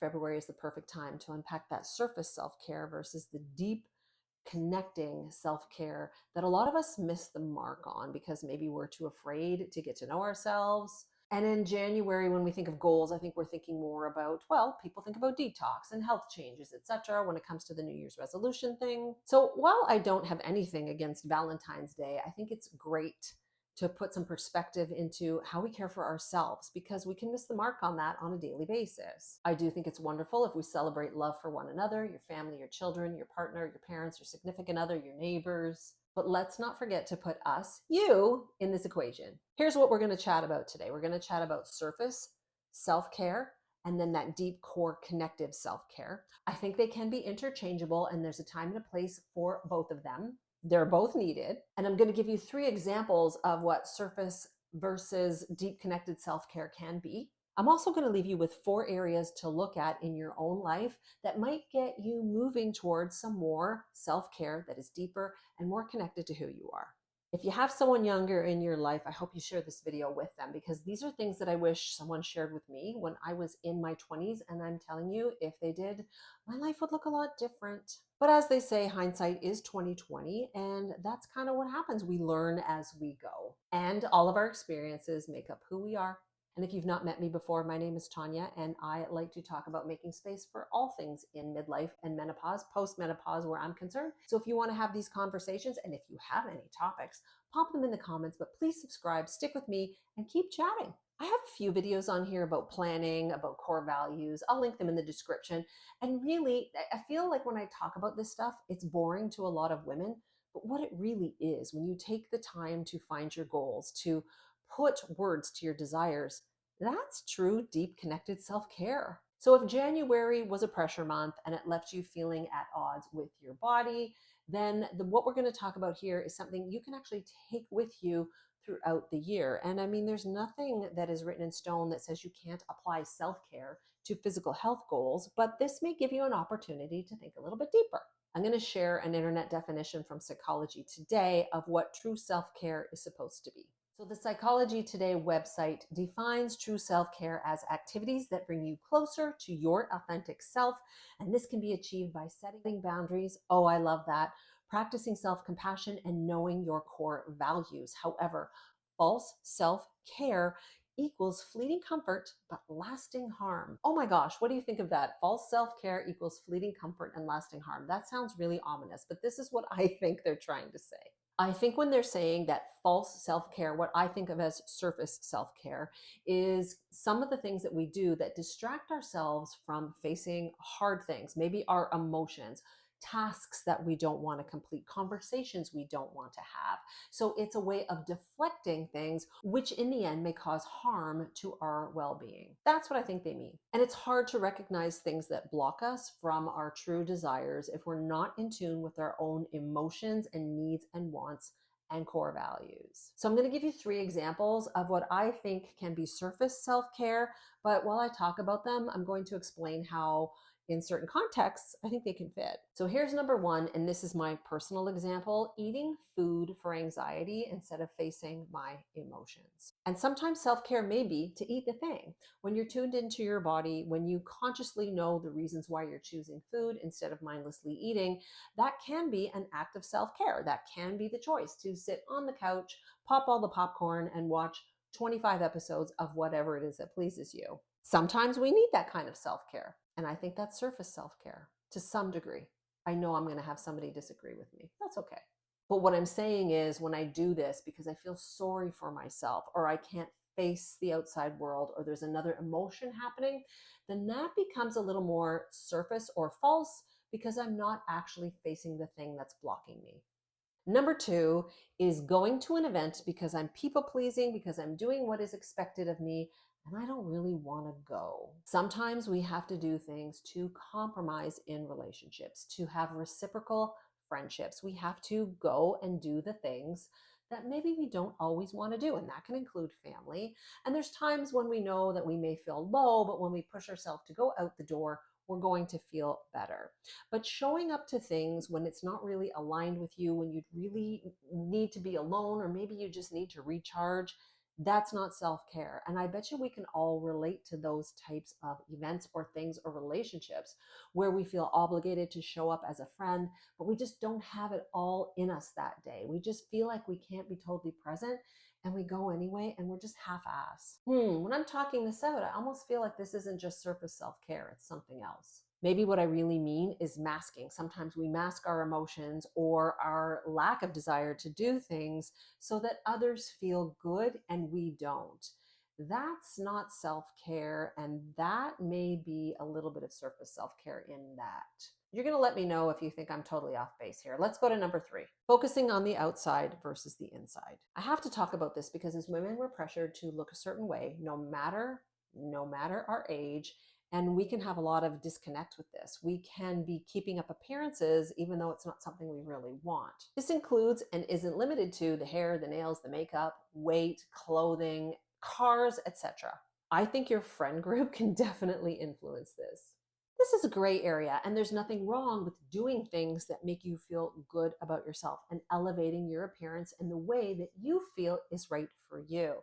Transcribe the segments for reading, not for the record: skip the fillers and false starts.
February is the perfect time to unpack that surface self-care versus the deep connecting self-care that a lot of us miss the mark on because maybe we're too afraid to get to know ourselves. And in January, when we think of goals, I think we're thinking more about, well, people think about detox and health changes, etc., when it comes to the New Year's resolution thing. So while I don't have anything against Valentine's Day, I think it's great to put some perspective into how we care for ourselves, because we can miss the mark on that on a daily basis. I do think it's wonderful if we celebrate love for one another, your family, your children, your partner, your parents, your significant other, your neighbors. But let's not forget to put us, you, in this equation. Here's what we're going to chat about today. We're going to chat about surface self-care and then that deep core connective self-care. I think they can be interchangeable, and there's a time and a place for both of them. They're both needed. And I'm going to give you 3 examples of what surface versus deep connected self-care can be. I'm also going to leave you with 4 areas to look at in your own life that might get you moving towards some more self-care that is deeper and more connected to who you are. If you have someone younger in your life, I hope you share this video with them, because these are things that I wish someone shared with me when I was in my 20s. And I'm telling you, if they did, my life would look a lot different. But as they say, hindsight is 20/20, and that's kind of what happens. We learn as we go, and all of our experiences make up who we are. And if you've not met me before, my name is Tanya, and I like to talk about making space for all things in midlife and menopause, post-menopause where I'm concerned. So if you want to have these conversations, and if you have any topics, pop them in the comments, but please subscribe, stick with me, and keep chatting. I have a few videos on here about planning, about core values. I'll link them in the description. And really, I feel like when I talk about this stuff, it's boring to a lot of women. But what it really is, when you take the time to find your goals, to put words to your desires, that's true, deep, connected self-care. So if January was a pressure month and it left you feeling at odds with your body, then what we're going to talk about here is something you can actually take with you throughout the year. And I mean, there's nothing that is written in stone that says you can't apply self-care to physical health goals, but this may give you an opportunity to think a little bit deeper. I'm going to share an internet definition from Psychology Today of what true self-care is supposed to be. So the Psychology Today website defines true self-care as activities that bring you closer to your authentic self. And this can be achieved by setting boundaries. Oh, I love that. Practicing self-compassion and knowing your core values. However, false self-care equals fleeting comfort, but lasting harm. Oh my gosh, what do you think of that? False self-care equals fleeting comfort and lasting harm. That sounds really ominous, but this is what I think they're trying to say. I think when they're saying that false self-care, what I think of as surface self-care, is some of the things that we do that distract ourselves from facing hard things, maybe our emotions, tasks that we don't want to complete, conversations we don't want to have. So it's a way of deflecting things, which in the end may cause harm to our well-being. That's what I think they mean. And it's hard to recognize things that block us from our true desires if we're not in tune with our own emotions and needs and wants and core values. So I'm going to give you 3 examples of what I think can be surface self-care, but while I talk about them, I'm going to explain how in certain contexts, I think they can fit. So here's number 1, and this is my personal example: eating food for anxiety instead of facing my emotions. And sometimes self-care may be to eat the thing. When you're tuned into your body, when you consciously know the reasons why you're choosing food instead of mindlessly eating, that can be an act of self-care. That can be the choice to sit on the couch, pop all the popcorn, and watch 25 episodes of whatever it is that pleases you. Sometimes we need that kind of self-care. And I think that's surface self-care to some degree. I know I'm going to have somebody disagree with me. That's okay. But what I'm saying is, when I do this because I feel sorry for myself, or I can't face the outside world, or there's another emotion happening, then that becomes a little more surface or false, because I'm not actually facing the thing that's blocking me. Number 2 is going to an event because I'm people pleasing, because I'm doing what is expected of me, and I don't really want to go. Sometimes we have to do things to compromise in relationships, to have reciprocal friendships. We have to go and do the things that maybe we don't always want to do, and that can include family. And there's times when we know that we may feel low, but when we push ourselves to go out the door, we're going to feel better. But showing up to things when it's not really aligned with you, when you really need to be alone, or maybe you just need to recharge, That's not self-care. And I bet you we can all relate to those types of events or things or relationships where we feel obligated to show up as a friend, but we just don't have it all in us that day. We just feel like we can't be totally present, and we go anyway, and we're just half-ass. When I'm talking this out, I almost feel like this isn't just surface self-care, it's something else. Maybe what I really mean is masking. Sometimes we mask our emotions or our lack of desire to do things so that others feel good and we don't. That's not self-care, and that may be a little bit of surface self-care in that. You're going to let me know if you think I'm totally off base here. Let's go to number 3, focusing on the outside versus the inside. I have to talk about this because as women, we're pressured to look a certain way, no matter our age, and we can have a lot of disconnect with this. We can be keeping up appearances even though it's not something we really want. This includes and isn't limited to the hair, the nails, the makeup, weight, clothing, cars, etc. I think your friend group can definitely influence this. This is a gray area, and there's nothing wrong with doing things that make you feel good about yourself and elevating your appearance in the way that you feel is right for you.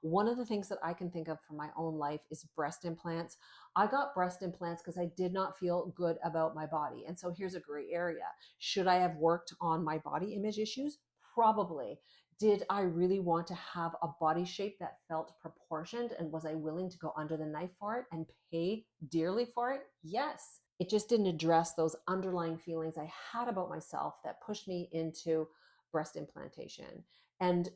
One of the things that I can think of from my own life is breast implants. I got breast implants because I did not feel good about my body. And so here's a gray area. Should I have worked on my body image issues? Probably. Did I really want to have a body shape that felt proportioned? And was I willing to go under the knife for it and pay dearly for it? Yes. It just didn't address those underlying feelings I had about myself that pushed me into breast implantation. And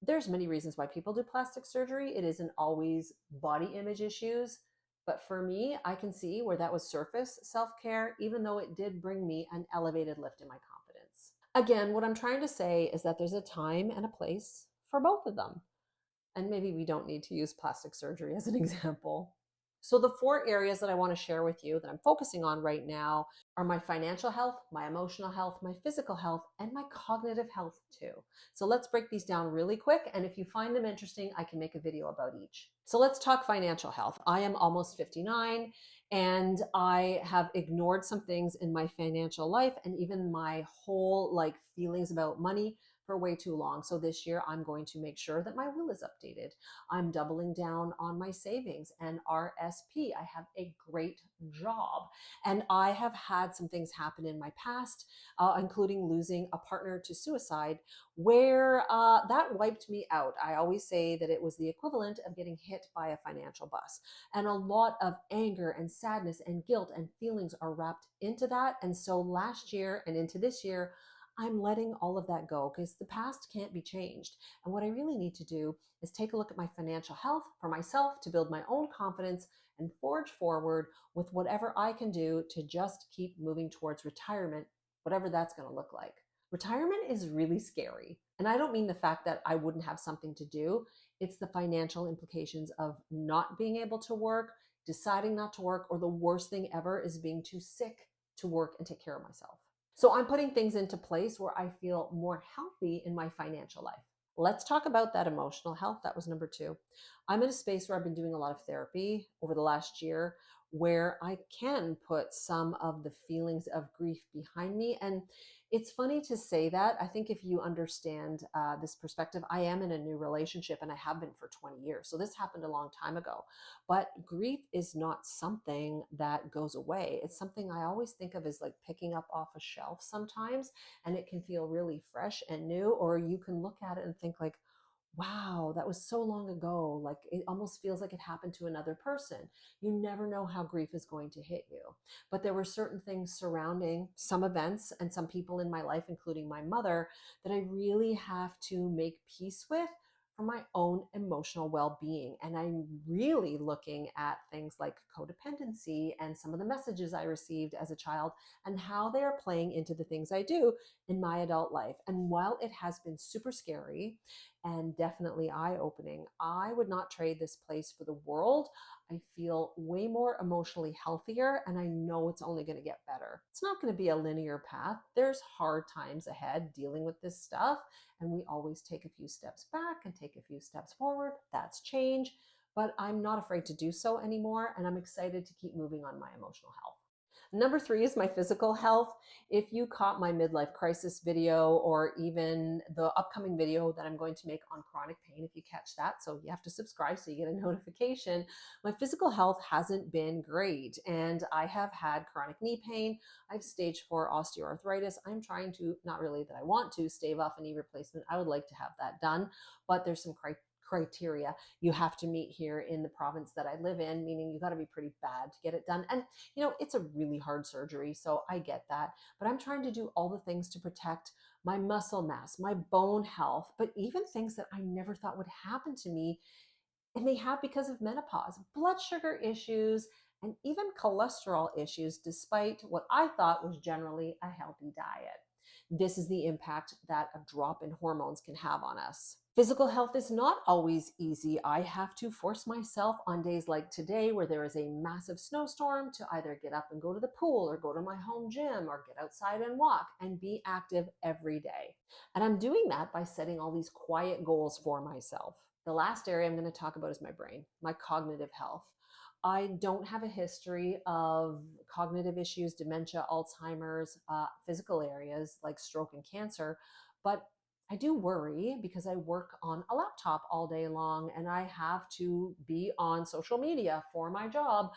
there's many reasons why people do plastic surgery. It isn't always body image issues. But for me, I can see where that was surface self-care, even though it did bring me an elevated lift in my confidence. Again, what I'm trying to say is that there's a time and a place for both of them. And maybe we don't need to use plastic surgery as an example. So the 4 areas that I want to share with you that I'm focusing on right now are my financial health, my emotional health, my physical health, and my cognitive health too. So let's break these down really quick. And if you find them interesting, I can make a video about each. So let's talk financial health. I am almost 59 and I have ignored some things in my financial life and even my whole feelings about money for way too long. So this year I'm going to make sure that my will is updated. I'm doubling down on my savings and RSP. I have a great job. And I have had some things happen in my past, including losing a partner to suicide, where that wiped me out. I always say that it was the equivalent of getting hit by a financial bus. And a lot of anger and sadness and guilt and feelings are wrapped into that. And so last year and into this year, I'm letting all of that go because the past can't be changed. And what I really need to do is take a look at my financial health for myself to build my own confidence and forge forward with whatever I can do to just keep moving towards retirement, whatever that's going to look like. Retirement is really scary. And I don't mean the fact that I wouldn't have something to do. It's the financial implications of not being able to work, deciding not to work, or the worst thing ever is being too sick to work and take care of myself. So I'm putting things into place where I feel more healthy in my financial life. Let's talk about that emotional health. That was number 2. I'm in a space where I've been doing a lot of therapy over the last year where I can put some of the feelings of grief behind me. And it's funny to say that. I think if you understand this perspective, I am in a new relationship and I have been for 20 years. So this happened a long time ago. But grief is not something that goes away. It's something I always think of as like picking up off a shelf sometimes, and it can feel really fresh and new, or you can look at it and think like, wow, that was so long ago. Like it almost feels like it happened to another person. You never know how grief is going to hit you. But there were certain things surrounding some events and some people in my life, including my mother, that I really have to make peace with for my own emotional well-being. And I'm really looking at things like codependency and some of the messages I received as a child and how they are playing into the things I do in my adult life. And while it has been super scary and definitely eye-opening, I would not trade this place for the world. I feel way more emotionally healthier, and I know it's only going to get better. It's not going to be a linear path. There's hard times ahead dealing with this stuff, and we always take a few steps back and take a few steps forward. That's change, but I'm not afraid to do so anymore, and I'm excited to keep moving on my emotional health. Number three is my physical health. If you caught my midlife crisis video or even the upcoming video that I'm going to make on chronic pain, if you catch that, so you have to subscribe so you get a notification, my physical health hasn't been great. And I have had chronic knee pain. I have stage 4 osteoarthritis. I'm trying to, not really that I want to, stave off a knee replacement. I would like to have that done, but there's some criteria you have to meet here in the province that I live in, meaning you got to be pretty bad to get it done. And it's a really hard surgery, so I get that. But I'm trying to do all the things to protect my muscle mass, my bone health, but even things that I never thought would happen to me, and they have because of menopause, blood sugar issues, and even cholesterol issues, despite what I thought was generally a healthy diet. This is the impact that a drop in hormones can have on us. Physical health is not always easy. I have to force myself on days like today where there is a massive snowstorm to either get up and go to the pool or go to my home gym or get outside and walk and be active every day. And I'm doing that by setting all these quiet goals for myself. The last area I'm going to talk about is my brain, my cognitive health. I don't have a history of cognitive issues, dementia, Alzheimer's, physical areas like stroke and cancer, but I do worry because I work on a laptop all day long and I have to be on social media for my job.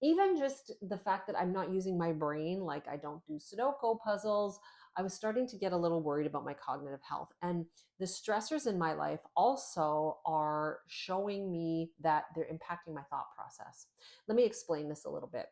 Even just the fact that I'm not using my brain, like I don't do Sudoku puzzles, I was starting to get a little worried about my cognitive health. And the stressors in my life also are showing me that they're impacting my thought process. Let me explain this a little bit.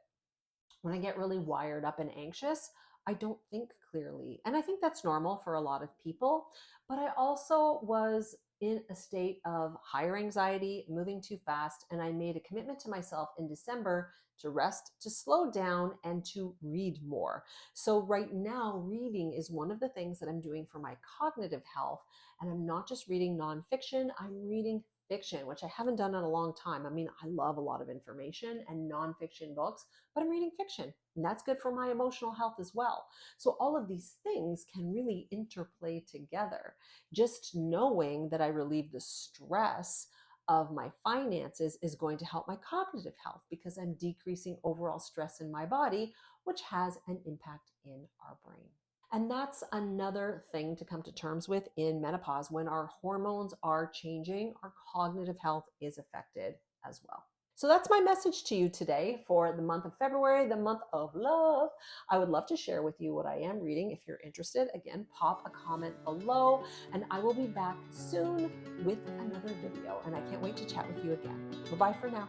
When I get really wired up and anxious, I don't think clearly. And I think that's normal for a lot of people. But I also was in a state of higher anxiety, moving too fast. And I made a commitment to myself in December to rest, to slow down, and to read more. So right now, reading is one of the things that I'm doing for my cognitive health. And I'm not just reading nonfiction, I'm reading fiction, which I haven't done in a long time. I mean, I love a lot of information and nonfiction books, but I'm reading fiction, and that's good for my emotional health as well. So all of these things can really interplay together. Just knowing that I relieve the stress of my finances is going to help my cognitive health because I'm decreasing overall stress in my body, which has an impact in our brain. And that's another thing to come to terms with in menopause. When our hormones are changing, our cognitive health is affected as well. So that's my message to you today for the month of February, the month of love. I would love to share with you what I am reading. If you're interested, again, pop a comment below, and I will be back soon with another video. And I can't wait to chat with you again. Bye-bye for now.